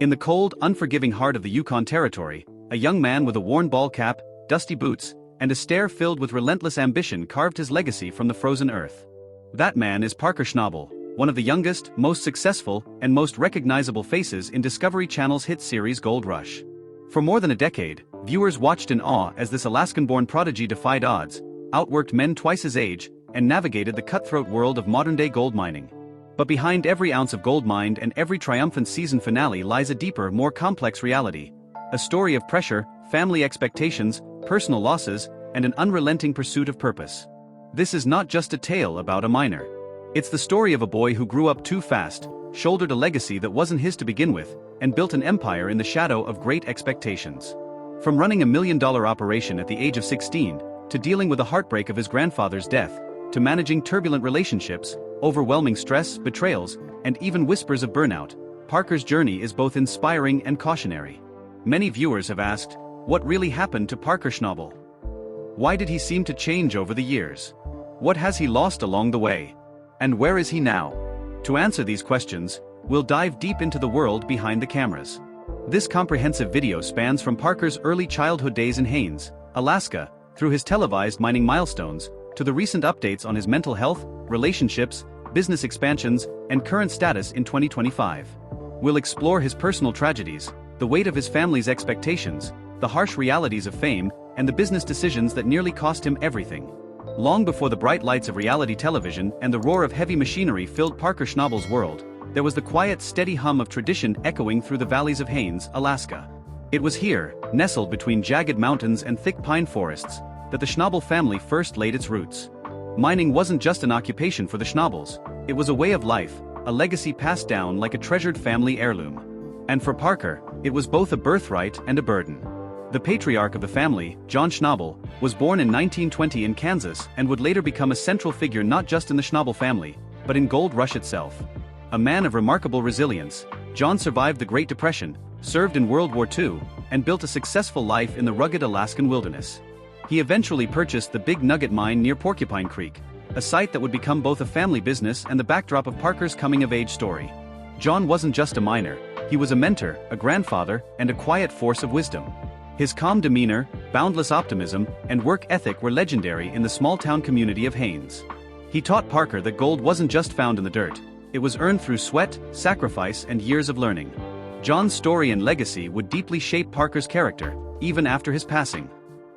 In the cold, unforgiving heart of the Yukon Territory, a young man with a worn ball cap, dusty boots, and a stare filled with relentless ambition carved his legacy from the frozen earth. That man is Parker Schnabel, one of the youngest, most successful, and most recognizable faces in Discovery Channel's hit series Gold Rush. For more than a decade, viewers watched in awe as this Alaskan-born prodigy defied odds, outworked men twice his age, and navigated the cutthroat world of modern-day gold mining. But behind every ounce of gold mined and every triumphant season finale lies a deeper, more complex reality. A story of pressure, family expectations, personal losses, and an unrelenting pursuit of purpose. This is not just a tale about a miner. It's the story of a boy who grew up too fast, shouldered a legacy that wasn't his to begin with, and built an empire in the shadow of great expectations. From running $1 million operation at the age of 16, to dealing with the heartbreak of his grandfather's death, to managing turbulent relationships, overwhelming stress, betrayals, and even whispers of burnout, Parker's journey is both inspiring and cautionary. Many viewers have asked, what really happened to Parker Schnabel? Why did he seem to change over the years? What has he lost along the way? And where is he now? To answer these questions, we'll dive deep into the world behind the cameras. This comprehensive video spans from Parker's early childhood days in Haines, Alaska, through his televised mining milestones, to the recent updates on his mental health, relationships, business expansions, and current status in 2025. We'll explore his personal tragedies, the weight of his family's expectations, the harsh realities of fame, and the business decisions that nearly cost him everything. Long before the bright lights of reality television and the roar of heavy machinery filled Parker Schnabel's world, there was the quiet, steady hum of tradition echoing through the valleys of Haines, Alaska. It was here, nestled between jagged mountains and thick pine forests, that the Schnabel family first laid its roots. Mining wasn't just an occupation for the Schnabels, it was a way of life, a legacy passed down like a treasured family heirloom. And for Parker, it was both a birthright and a burden. The patriarch of the family, John Schnabel, was born in 1920 in Kansas and would later become a central figure not just in the Schnabel family, but in Gold Rush itself. A man of remarkable resilience, John survived the Great Depression, served in World War II, and built a successful life in the rugged Alaskan wilderness. He eventually purchased the Big Nugget mine near Porcupine Creek, a site that would become both a family business and the backdrop of Parker's coming-of-age story. John wasn't just a miner, he was a mentor, a grandfather, and a quiet force of wisdom. His calm demeanor, boundless optimism, and work ethic were legendary in the small-town community of Haines. He taught Parker that gold wasn't just found in the dirt, it was earned through sweat, sacrifice, and years of learning. John's story and legacy would deeply shape Parker's character, even after his passing.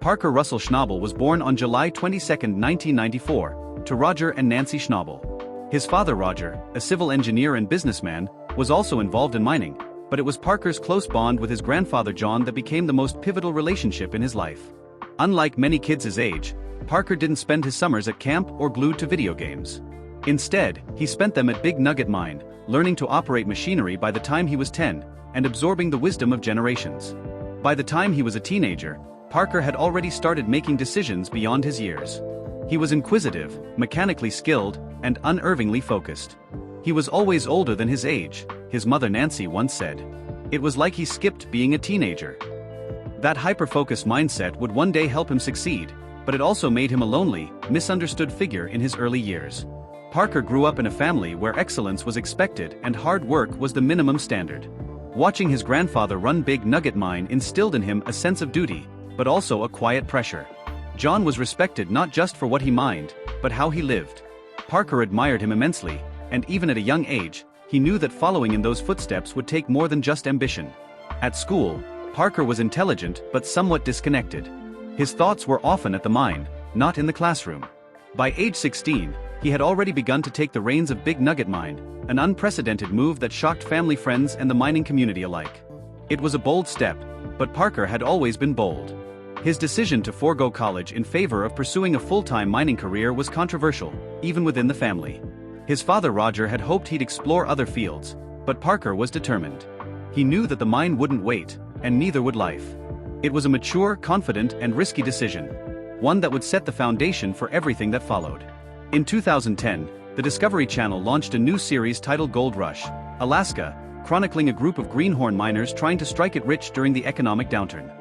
Parker Russell Schnabel was born on July 22, 1994, to Roger and Nancy Schnabel. His father Roger, a civil engineer and businessman, was also involved in mining, but it was Parker's close bond with his grandfather John that became the most pivotal relationship in his life. Unlike many kids his age, Parker didn't spend his summers at camp or glued to video games. Instead, he spent them at Big Nugget Mine, learning to operate machinery by the time he was 10, and absorbing the wisdom of generations. By the time he was a teenager, Parker had already started making decisions beyond his years. He was inquisitive, mechanically skilled, and unerringly focused. He was always older than his age, his mother Nancy once said. It was like he skipped being a teenager. That hyper-focused mindset would one day help him succeed, but it also made him a lonely, misunderstood figure in his early years. Parker grew up in a family where excellence was expected and hard work was the minimum standard. Watching his grandfather run Big Nugget Mine instilled in him a sense of duty, but also a quiet pressure. John was respected not just for what he mined, but how he lived. Parker admired him immensely, and even at a young age, he knew that following in those footsteps would take more than just ambition. At school, Parker was intelligent but somewhat disconnected. His thoughts were often at the mine, not in the classroom. By age 16, he had already begun to take the reins of Big Nugget Mine, an unprecedented move that shocked family friends and the mining community alike. It was a bold step, but Parker had always been bold. His decision to forego college in favor of pursuing a full-time mining career was controversial, even within the family. His father Roger had hoped he'd explore other fields, but Parker was determined. He knew that the mine wouldn't wait, and neither would life. It was a mature, confident, and risky decision, one that would set the foundation for everything that followed. In 2010, the Discovery Channel launched a new series titled Gold Rush, Alaska, chronicling a group of greenhorn miners trying to strike it rich during the economic downturn.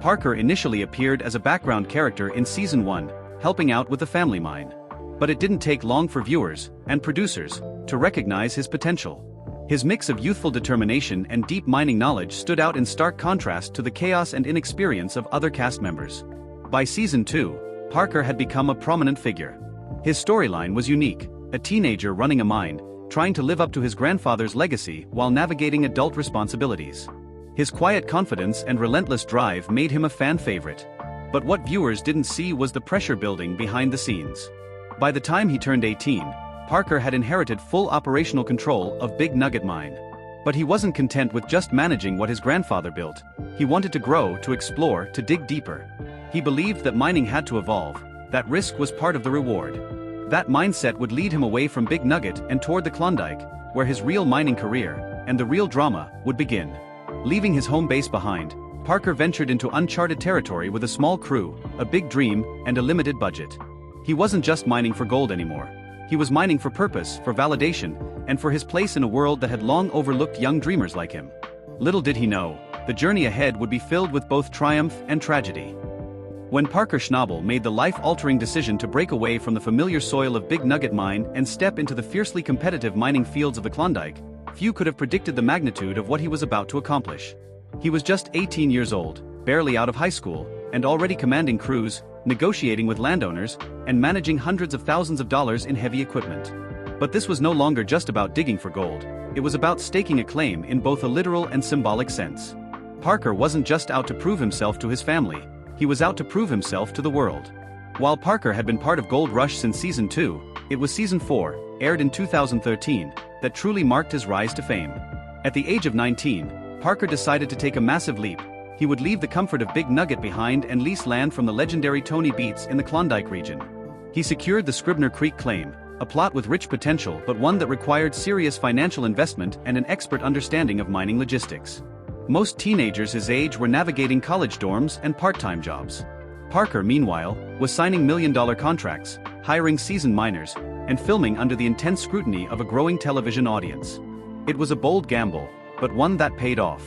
Parker initially appeared as a background character in Season 1, helping out with the family mine. But it didn't take long for viewers, and producers, to recognize his potential. His mix of youthful determination and deep mining knowledge stood out in stark contrast to the chaos and inexperience of other cast members. By season 2, Parker had become a prominent figure. His storyline was unique, a teenager running a mine, trying to live up to his grandfather's legacy while navigating adult responsibilities. His quiet confidence and relentless drive made him a fan favorite. But what viewers didn't see was the pressure building behind the scenes. By the time he turned 18, Parker had inherited full operational control of Big Nugget Mine. But he wasn't content with just managing what his grandfather built. He wanted to grow, to explore, to dig deeper. He believed that mining had to evolve, that risk was part of the reward. That mindset would lead him away from Big Nugget and toward the Klondike, where his real mining career, and the real drama, would begin. Leaving his home base behind, Parker ventured into uncharted territory with a small crew, a big dream, and a limited budget. He wasn't just mining for gold anymore. He was mining for purpose, for validation, and for his place in a world that had long overlooked young dreamers like him. Little did he know, the journey ahead would be filled with both triumph and tragedy. When Parker Schnabel made the life-altering decision to break away from the familiar soil of Big Nugget Mine and step into the fiercely competitive mining fields of the Klondike, few could have predicted the magnitude of what he was about to accomplish. He was just 18 years old, barely out of high school, and already commanding crews, negotiating with landowners, and managing hundreds of thousands of dollars in heavy equipment. But this was no longer just about digging for gold, it was about staking a claim in both a literal and symbolic sense. Parker wasn't just out to prove himself to his family, he was out to prove himself to the world. While Parker had been part of Gold Rush since season 2, it was season 4, aired in 2013, that truly marked his rise to fame. At the age of 19, Parker decided to take a massive leap. He would leave the comfort of Big Nugget behind and lease land from the legendary Tony Beats in the Klondike region. He secured the Scribner Creek claim, a plot with rich potential but one that required serious financial investment and an expert understanding of mining logistics. Most teenagers his age were navigating college dorms and part-time jobs. Parker, meanwhile, was signing million-dollar contracts, hiring seasoned miners, and filming under the intense scrutiny of a growing television audience. It was a bold gamble, but one that paid off.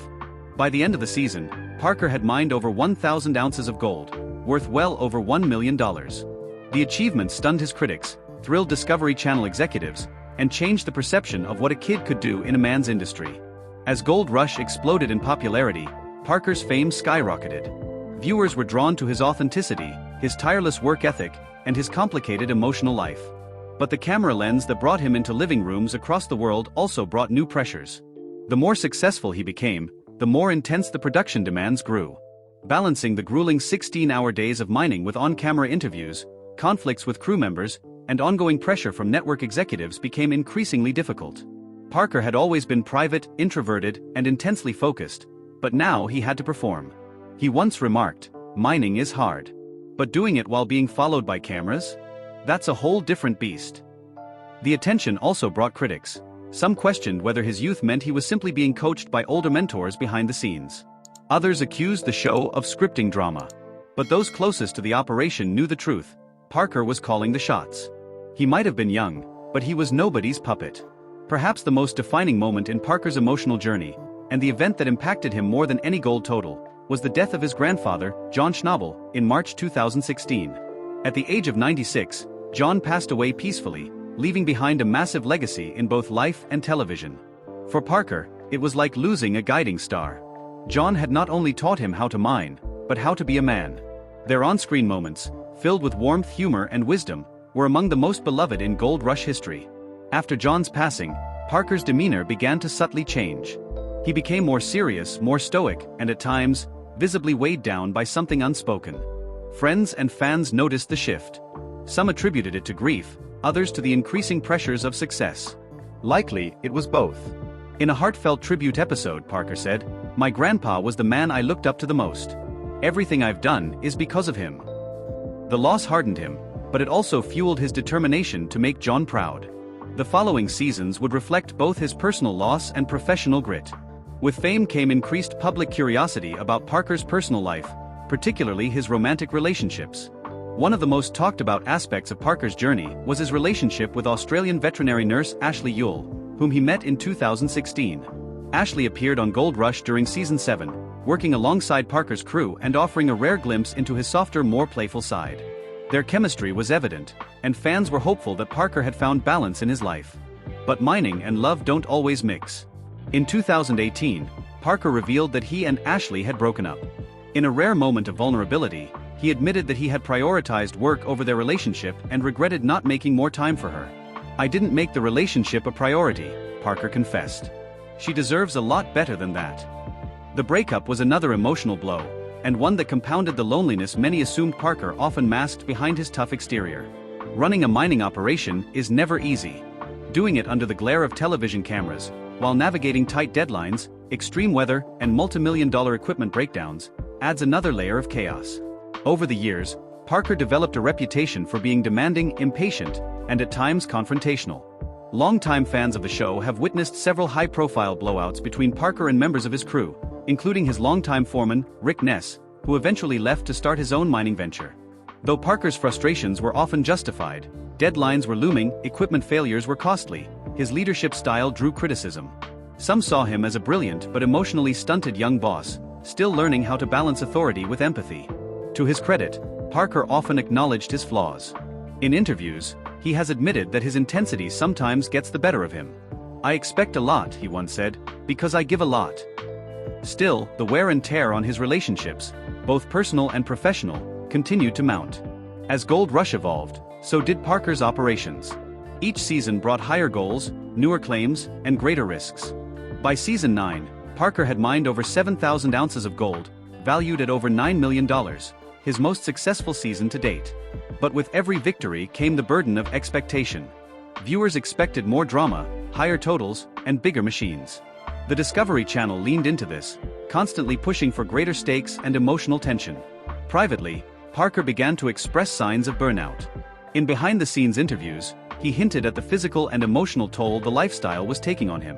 By the end of the season, Parker had mined over 1,000 ounces of gold, worth well over $1 million. The achievement stunned his critics, thrilled Discovery Channel executives, and changed the perception of what a kid could do in a man's industry. As Gold Rush exploded in popularity, Parker's fame skyrocketed. Viewers were drawn to his authenticity, his tireless work ethic, and his complicated emotional life. But the camera lens that brought him into living rooms across the world also brought new pressures. The more successful he became, the more intense the production demands grew. Balancing the grueling 16-hour days of mining with on-camera interviews, conflicts with crew members, and ongoing pressure from network executives became increasingly difficult. Parker had always been private, introverted, and intensely focused, but now he had to perform. He once remarked, "Mining is hard. But doing it while being followed by cameras? That's a whole different beast." The attention also brought critics. Some questioned whether his youth meant he was simply being coached by older mentors behind the scenes. Others accused the show of scripting drama. But those closest to the operation knew the truth. Parker was calling the shots. He might have been young, but he was nobody's puppet. Perhaps the most defining moment in Parker's emotional journey, and the event that impacted him more than any gold total, was the death of his grandfather, John Schnabel, in March 2016. At the age of 96, John passed away peacefully, leaving behind a massive legacy in both life and television. For Parker, it was like losing a guiding star. John had not only taught him how to mine, but how to be a man. Their on-screen moments, filled with warmth, humor, and wisdom, were among the most beloved in Gold Rush history. After John's passing, Parker's demeanor began to subtly change. He became more serious, more stoic, and at times, visibly weighed down by something unspoken. Friends and fans noticed the shift. Some attributed it to grief, others to the increasing pressures of success. Likely, it was both. In a heartfelt tribute episode, Parker said, "My grandpa was the man I looked up to the most. Everything I've done is because of him." The loss hardened him, but it also fueled his determination to make John proud. The following seasons would reflect both his personal loss and professional grit. With fame came increased public curiosity about Parker's personal life, particularly his romantic relationships. One of the most talked about aspects of Parker's journey was his relationship with Australian veterinary nurse Ashley Yule, whom he met in 2016. Ashley appeared on Gold Rush during season 7, working alongside Parker's crew and offering a rare glimpse into his softer, more playful side. Their chemistry was evident, and fans were hopeful that Parker had found balance in his life. But mining and love don't always mix. In 2018, Parker revealed that he and Ashley had broken up. In a rare moment of vulnerability, he admitted that he had prioritized work over their relationship and regretted not making more time for her. "I didn't make the relationship a priority," Parker confessed. "She deserves a lot better than that." The breakup was another emotional blow, and one that compounded the loneliness many assumed Parker often masked behind his tough exterior. Running a mining operation is never easy. Doing it under the glare of television cameras, while navigating tight deadlines, extreme weather, and multi-million-dollar equipment breakdowns, adds another layer of chaos. Over the years, Parker developed a reputation for being demanding, impatient, and at times confrontational. Longtime fans of the show have witnessed several high-profile blowouts between Parker and members of his crew, including his longtime foreman, Rick Ness, who eventually left to start his own mining venture. Though Parker's frustrations were often justified, deadlines were looming, equipment failures were costly, his leadership style drew criticism. Some saw him as a brilliant but emotionally stunted young boss, still learning how to balance authority with empathy. To his credit, Parker often acknowledged his flaws. In interviews, he has admitted that his intensity sometimes gets the better of him. "I expect a lot," he once said, "because I give a lot." Still, the wear and tear on his relationships, both personal and professional, continued to mount. As Gold Rush evolved, so did Parker's operations. Each season brought higher goals, newer claims, and greater risks. By season 9, Parker had mined over 7,000 ounces of gold, valued at over $9 million, his most successful season to date. But with every victory came the burden of expectation. Viewers expected more drama, higher totals, and bigger machines. The Discovery Channel leaned into this, constantly pushing for greater stakes and emotional tension. Privately, Parker began to express signs of burnout. In behind-the-scenes interviews, he hinted at the physical and emotional toll the lifestyle was taking on him.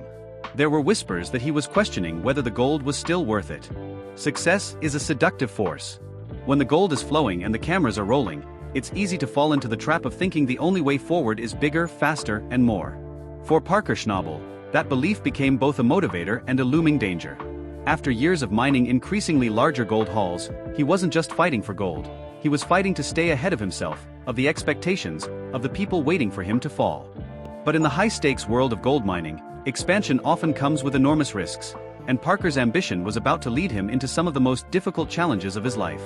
There were whispers that he was questioning whether the gold was still worth it. Success is a seductive force. When the gold is flowing and the cameras are rolling, it's easy to fall into the trap of thinking the only way forward is bigger, faster, and more. For Parker Schnabel, that belief became both a motivator and a looming danger. After years of mining increasingly larger gold hauls, he wasn't just fighting for gold. He was fighting to stay ahead of himself, of the expectations, of the people waiting for him to fall. But in the high-stakes world of gold mining, expansion often comes with enormous risks, and Parker's ambition was about to lead him into some of the most difficult challenges of his life.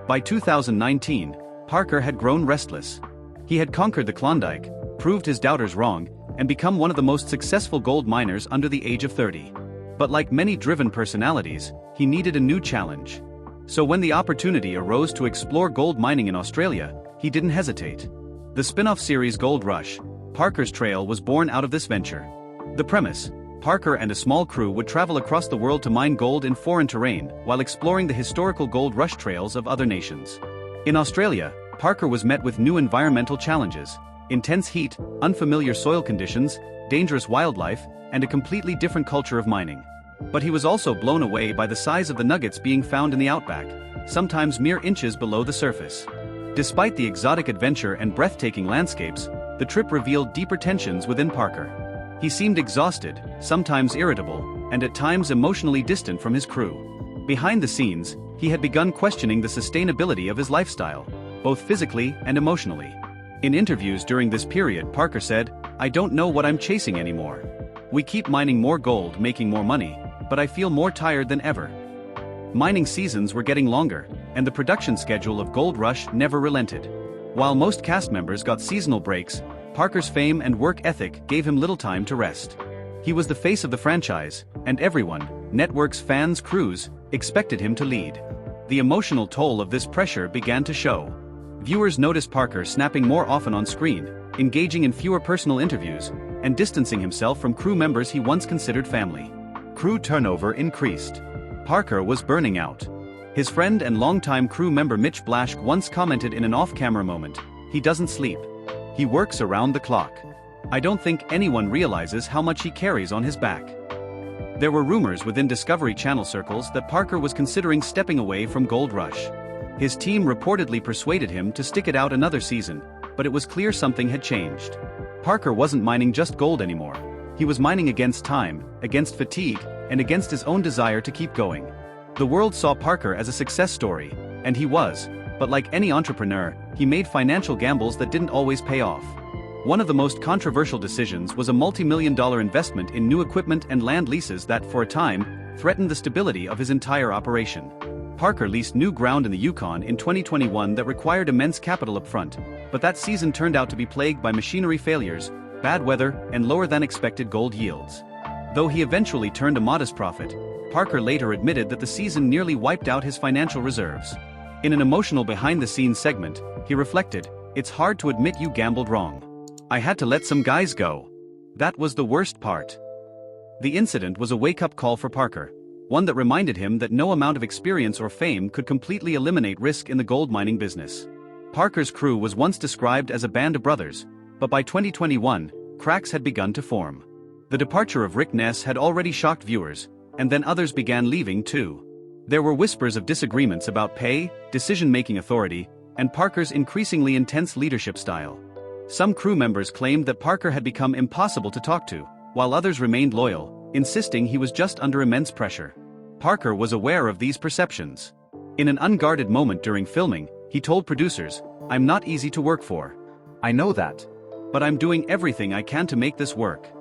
By 2019, Parker had grown restless. He had conquered the Klondike, proved his doubters wrong, and become one of the most successful gold miners under the age of 30. But like many driven personalities, he needed a new challenge. So when the opportunity arose to explore gold mining in Australia, he didn't hesitate. The spin-off series Gold Rush, Parker's Trail, was born out of this venture. The premise: Parker and a small crew would travel across the world to mine gold in foreign terrain while exploring the historical gold rush trails of other nations. In Australia, Parker was met with new environmental challenges: intense heat, unfamiliar soil conditions, dangerous wildlife, and a completely different culture of mining. But he was also blown away by the size of the nuggets being found in the outback, sometimes mere inches below the surface. Despite the exotic adventure and breathtaking landscapes, the trip revealed deeper tensions within Parker. He seemed exhausted, sometimes irritable, and at times emotionally distant from his crew. Behind the scenes, he had begun questioning the sustainability of his lifestyle, both physically and emotionally. In interviews during this period, Parker said, "I don't know what I'm chasing anymore. We keep mining more gold, making more money, but I feel more tired than ever." Mining seasons were getting longer, and the production schedule of Gold Rush never relented. While most cast members got seasonal breaks, Parker's fame and work ethic gave him little time to rest. He was the face of the franchise, and everyone, networks, fans, crews, expected him to lead. The emotional toll of this pressure began to show. Viewers noticed Parker snapping more often on screen, engaging in fewer personal interviews, and distancing himself from crew members he once considered family. Crew turnover increased. Parker was burning out. His friend and longtime crew member Mitch Blaschke once commented in an off-camera moment, "He doesn't sleep. He works around the clock. I don't think anyone realizes how much he carries on his back." There were rumors within Discovery Channel circles that Parker was considering stepping away from Gold Rush. His team reportedly persuaded him to stick it out another season, but it was clear something had changed. Parker wasn't mining just gold anymore. He was mining against time, against fatigue, and against his own desire to keep going. The world saw Parker as a success story, and he was, but like any entrepreneur, he made financial gambles that didn't always pay off. One of the most controversial decisions was a multi-million-dollar investment in new equipment and land leases that, for a time, threatened the stability of his entire operation. Parker leased new ground in the Yukon in 2021 that required immense capital upfront, but that season turned out to be plagued by machinery failures, bad weather, and lower-than-expected gold yields. Though he eventually turned a modest profit, Parker later admitted that the season nearly wiped out his financial reserves. In an emotional behind-the-scenes segment, he reflected, "It's hard to admit you gambled wrong. I had to let some guys go. That was the worst part." The incident was a wake-up call for Parker, one that reminded him that no amount of experience or fame could completely eliminate risk in the gold mining business. Parker's crew was once described as a band of brothers, but by 2021, cracks had begun to form. The departure of Rick Ness had already shocked viewers, and then others began leaving too. There were whispers of disagreements about pay, decision-making authority, and Parker's increasingly intense leadership style. Some crew members claimed that Parker had become impossible to talk to, while others remained loyal, insisting he was just under immense pressure. Parker was aware of these perceptions. In an unguarded moment during filming, he told producers, "I'm not easy to work for. I know that. But I'm doing everything I can to make this work."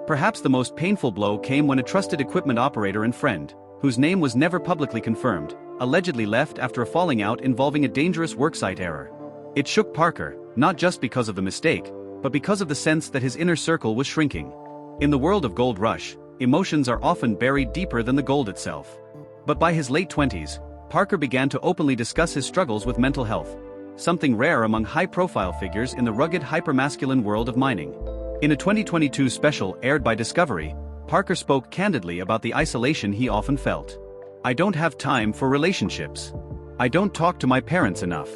Perhaps the most painful blow came when a trusted equipment operator and friend, whose name was never publicly confirmed, allegedly left after a falling out involving a dangerous worksite error. It shook Parker, not just because of the mistake, but because of the sense that his inner circle was shrinking. In the world of Gold Rush, emotions are often buried deeper than the gold itself. But by his late 20s, Parker began to openly discuss his struggles with mental health, something rare among high-profile figures in the rugged hypermasculine world of mining. In a 2022 special aired by Discovery, Parker spoke candidly about the isolation he often felt. "I don't have time for relationships. I don't talk to my parents enough.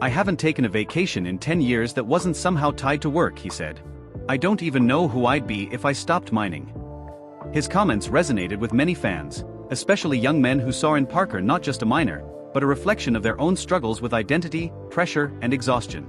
I haven't taken a vacation in 10 years that wasn't somehow tied to work," he said. "I don't even know who I'd be if I stopped mining." His comments resonated with many fans, especially young men who saw in Parker not just a miner, but a reflection of their own struggles with identity, pressure, and exhaustion.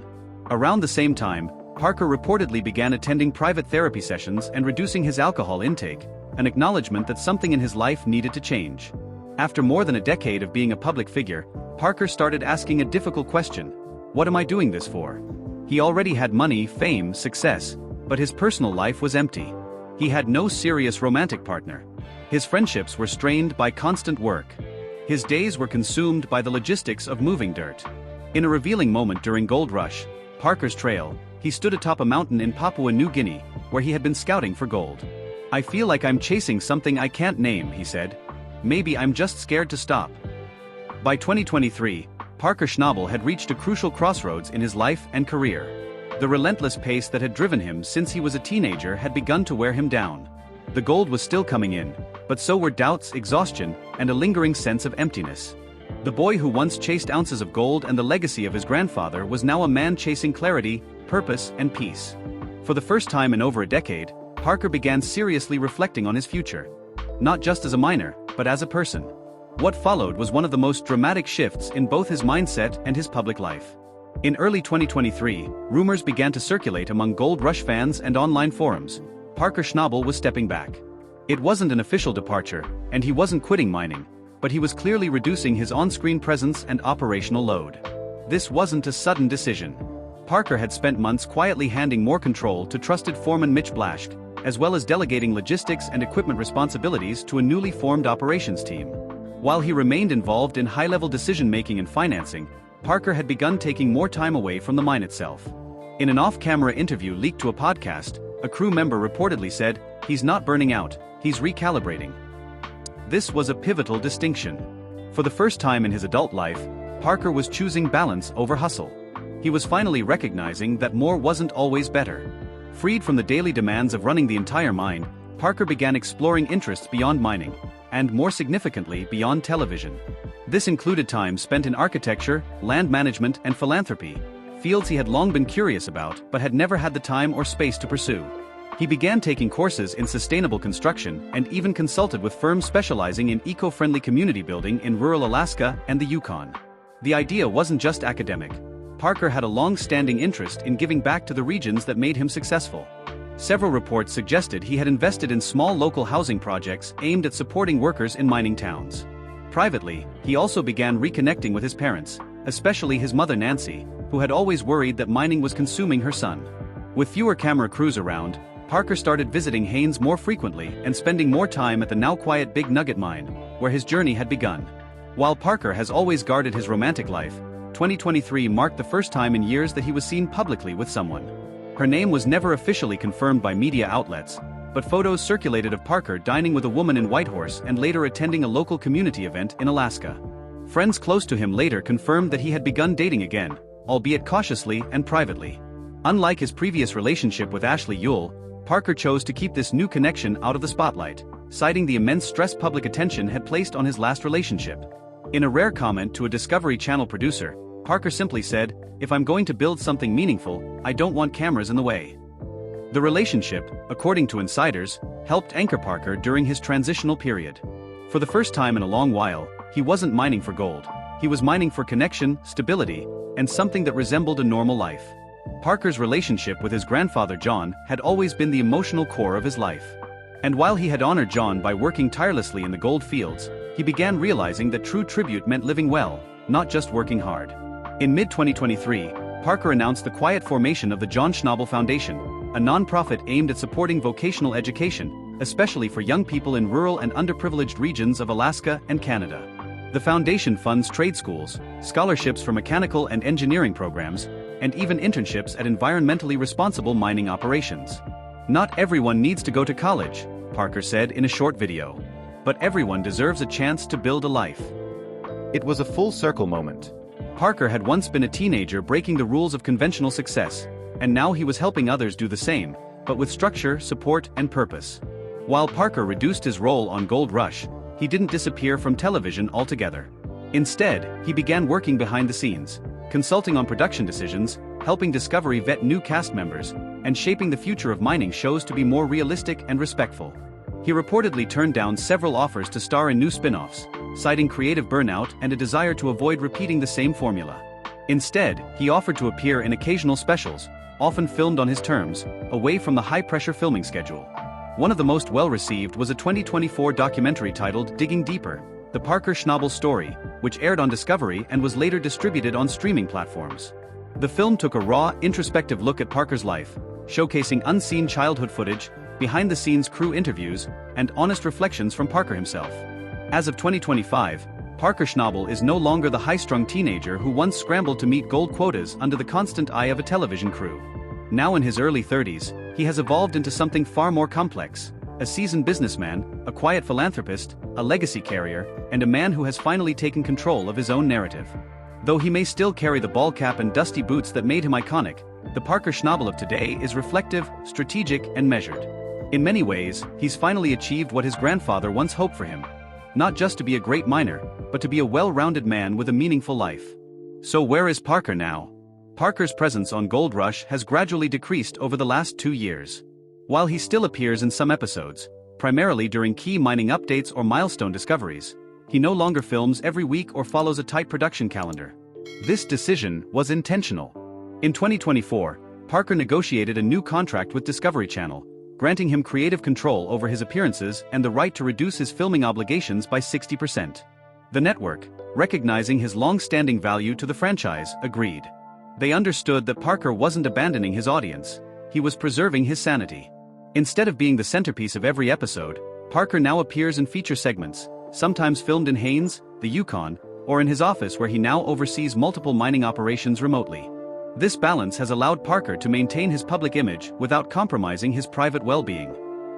Around the same time, Parker reportedly began attending private therapy sessions and reducing his alcohol intake, an acknowledgement that something in his life needed to change. After more than a decade of being a public figure, Parker started asking a difficult question: what am I doing this for? He already had money, fame, success, but his personal life was empty. He had no serious romantic partner. His friendships were strained by constant work. His days were consumed by the logistics of moving dirt. In a revealing moment during Gold Rush, Parker's trail, he stood atop a mountain in Papua New Guinea, where he had been scouting for gold. "I feel like I'm chasing something I can't name," he said. "Maybe I'm just scared to stop." By 2023, Parker Schnabel had reached a crucial crossroads in his life and career. The relentless pace that had driven him since he was a teenager had begun to wear him down. The gold was still coming in, but so were doubts, exhaustion, and a lingering sense of emptiness. The boy who once chased ounces of gold and the legacy of his grandfather was now a man chasing clarity, purpose, and peace. For the first time in over a decade, Parker began seriously reflecting on his future. Not just as a miner, but as a person. What followed was one of the most dramatic shifts in both his mindset and his public life. In early 2023, rumors began to circulate among Gold Rush fans and online forums. Parker Schnabel was stepping back. It wasn't an official departure, and he wasn't quitting mining, but he was clearly reducing his on-screen presence and operational load. This wasn't a sudden decision. Parker had spent months quietly handing more control to trusted foreman Mitch Blaschke, as well as delegating logistics and equipment responsibilities to a newly formed operations team. While he remained involved in high-level decision-making and financing, Parker had begun taking more time away from the mine itself. In an off-camera interview leaked to a podcast, a crew member reportedly said, "He's not burning out, he's recalibrating." This was a pivotal distinction. For the first time in his adult life, Parker was choosing balance over hustle. He was finally recognizing that more wasn't always better. Freed from the daily demands of running the entire mine, Parker began exploring interests beyond mining, and more significantly beyond television. This included time spent in architecture, land management, and philanthropy, fields he had long been curious about but had never had the time or space to pursue. He began taking courses in sustainable construction and even consulted with firms specializing in eco-friendly community building in rural Alaska and the Yukon. The idea wasn't just academic. Parker had a long-standing interest in giving back to the regions that made him successful. Several reports suggested he had invested in small local housing projects aimed at supporting workers in mining towns. Privately, he also began reconnecting with his parents, especially his mother Nancy, who had always worried that mining was consuming her son. With fewer camera crews around, Parker started visiting Haines more frequently and spending more time at the now quiet Big Nugget mine, where his journey had begun. While Parker has always guarded his romantic life, 2023 marked the first time in years that he was seen publicly with someone. Her name was never officially confirmed by media outlets, but photos circulated of Parker dining with a woman in Whitehorse and later attending a local community event in Alaska. Friends close to him later confirmed that he had begun dating again, albeit cautiously and privately. Unlike his previous relationship with Ashley Yule, Parker chose to keep this new connection out of the spotlight, citing the immense stress public attention had placed on his last relationship. In a rare comment to a Discovery Channel producer, Parker simply said, "If I'm going to build something meaningful, I don't want cameras in the way." The relationship, according to insiders, helped anchor Parker during his transitional period. For the first time in a long while, he wasn't mining for gold. He was mining for connection, stability, and something that resembled a normal life. Parker's relationship with his grandfather John had always been the emotional core of his life. And while he had honored John by working tirelessly in the gold fields, he began realizing that true tribute meant living well, not just working hard. In mid-2023, Parker announced the quiet formation of the John Schnabel Foundation, a nonprofit aimed at supporting vocational education, especially for young people in rural and underprivileged regions of Alaska and Canada. The foundation funds trade schools, scholarships for mechanical and engineering programs, and even internships at environmentally responsible mining operations. "Not everyone needs to go to college," Parker said in a short video. "But everyone deserves a chance to build a life." It was a full circle moment. Parker had once been a teenager breaking the rules of conventional success, and now he was helping others do the same, but with structure, support, and purpose. While Parker reduced his role on Gold Rush, he didn't disappear from television altogether. Instead, he began working behind the scenes, consulting on production decisions, helping Discovery vet new cast members, and shaping the future of mining shows to be more realistic and respectful. He reportedly turned down several offers to star in new spin-offs, citing creative burnout and a desire to avoid repeating the same formula. Instead, he offered to appear in occasional specials, often filmed on his terms, away from the high-pressure filming schedule. One of the most well-received was a 2024 documentary titled Digging Deeper, The Parker Schnabel Story, which aired on Discovery and was later distributed on streaming platforms. The film took a raw, introspective look at Parker's life, showcasing unseen childhood footage, behind-the-scenes crew interviews, and honest reflections from Parker himself. As of 2025, Parker Schnabel is no longer the high-strung teenager who once scrambled to meet gold quotas under the constant eye of a television crew. Now in his early 30s, he has evolved into something far more complex: a seasoned businessman, a quiet philanthropist, a legacy carrier, and a man who has finally taken control of his own narrative. Though he may still carry the ball cap and dusty boots that made him iconic, the Parker Schnabel of today is reflective, strategic, and measured. In many ways, he's finally achieved what his grandfather once hoped for him. Not just to be a great miner, but to be a well-rounded man with a meaningful life. So where is Parker now? Parker's presence on Gold Rush has gradually decreased over the last 2 years. While he still appears in some episodes, primarily during key mining updates or milestone discoveries, he no longer films every week or follows a tight production calendar. This decision was intentional. In 2024, Parker negotiated a new contract with Discovery Channel, granting him creative control over his appearances and the right to reduce his filming obligations by 60%. The network, recognizing his long-standing value to the franchise, agreed. They understood that Parker wasn't abandoning his audience, he was preserving his sanity. Instead of being the centerpiece of every episode, Parker now appears in feature segments, sometimes filmed in Haines, the Yukon, or in his office where he now oversees multiple mining operations remotely. This balance has allowed Parker to maintain his public image without compromising his private well-being.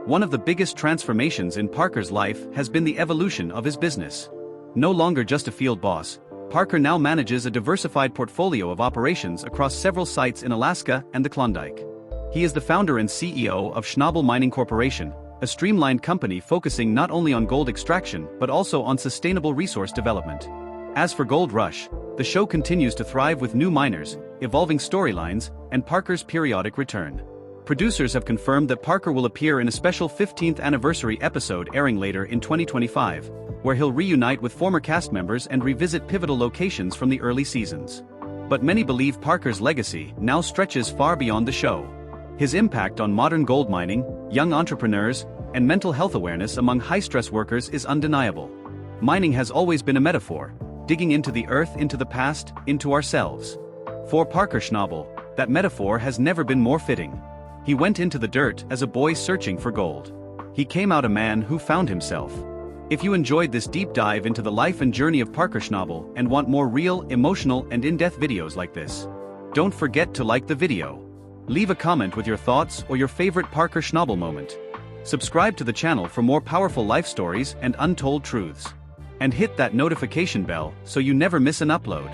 One of the biggest transformations in Parker's life has been the evolution of his business. No longer just a field boss, Parker now manages a diversified portfolio of operations across several sites in Alaska and the Klondike. He is the founder and CEO of Schnabel Mining Corporation, a streamlined company focusing not only on gold extraction but also on sustainable resource development. As for Gold Rush, the show continues to thrive with new miners, evolving storylines, and Parker's periodic return. Producers have confirmed that Parker will appear in a special 15th anniversary episode airing later in 2025, where he'll reunite with former cast members and revisit pivotal locations from the early seasons. But many believe Parker's legacy now stretches far beyond the show. His impact on modern gold mining, young entrepreneurs, and mental health awareness among high-stress workers is undeniable. Mining has always been a metaphor, digging into the earth, into the past, into ourselves. For Parker Schnabel, That metaphor has never been more fitting. He went into the dirt as a boy searching for gold. He came out a man who found himself. If you enjoyed this deep dive into the life and journey of Parker Schnabel and want more real, emotional, and in-depth videos like this, don't forget to like the video. Leave a comment with your thoughts or your favorite Parker Schnabel moment. Subscribe to the channel for more powerful life stories and untold truths. And hit that notification bell so you never miss an upload.